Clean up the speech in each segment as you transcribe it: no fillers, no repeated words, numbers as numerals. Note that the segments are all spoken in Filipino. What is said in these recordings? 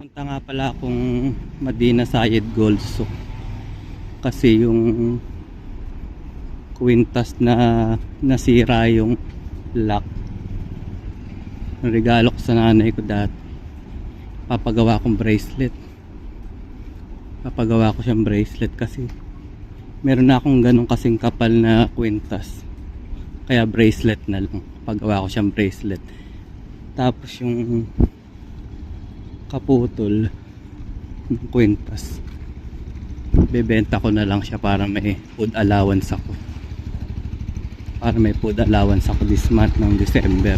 Punta nga pala akong Medina Zayed Gold Souk kasi yung kwintas na nasira yung lock. Regalo ko sa nanay ko dati. Papagawa kong bracelet. Papagawa ko siyang bracelet kasi meron na akong ganun kasing kapal na kwintas. Kaya bracelet na lang. Pagawa ko siyang bracelet. Tapos yung kaputol ng kwintas, bebenta ko na lang siya para may food allowance ako. Para may food allowance ako this month ng December.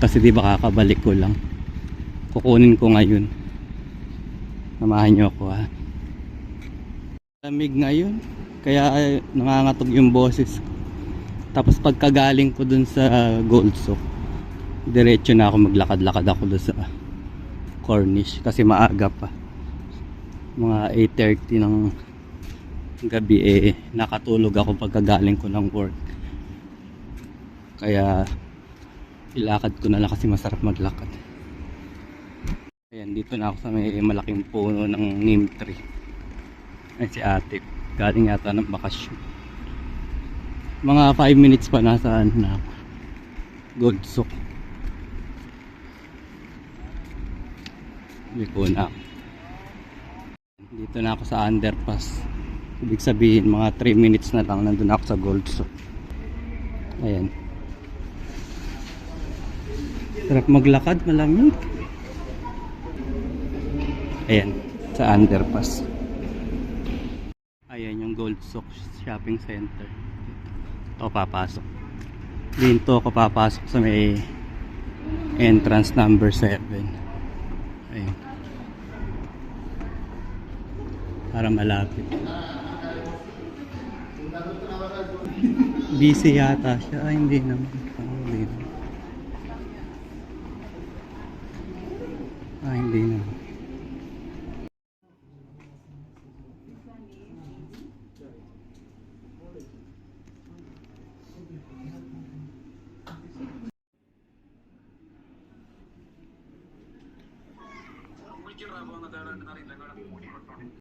Kasi di ba kakabalik ko lang. Kukunin ko ngayon. Samahan nyo ako ha. Lamig ngayon. Kaya nangangatog yung boses ko. Tapos pagkagaling ko dun sa Gold Souk, diretso na ako maglakad-lakad ako dun sa Corniche kasi maaga pa. Mga 8:30 ng gabi nakatulog ako pagkagaling ko ng work. Kaya ilakad ko na lang kasi masarap maglakad. Ayan, dito na ako sa may malaking puno ng neem tree. Ay si ate, galing yata ng bakasyon. Mga 5 minutes pa nasaan na ako. Gold Souk. Liko na ako. Dito na ako sa underpass. Ibig sabihin mga 3 minutes na lang nandun ako sa Gold Souk. Ayan. Sarap maglakad, malamig. Ayan, sa underpass. Ayan yung Gold Souk Shopping Center. Ito papasok. Dito ako papasok sa may entrance number 7. Ayan. Para malapit. Busy yata siya. Ay, hindi naman. Hindi naman. Hindi naman.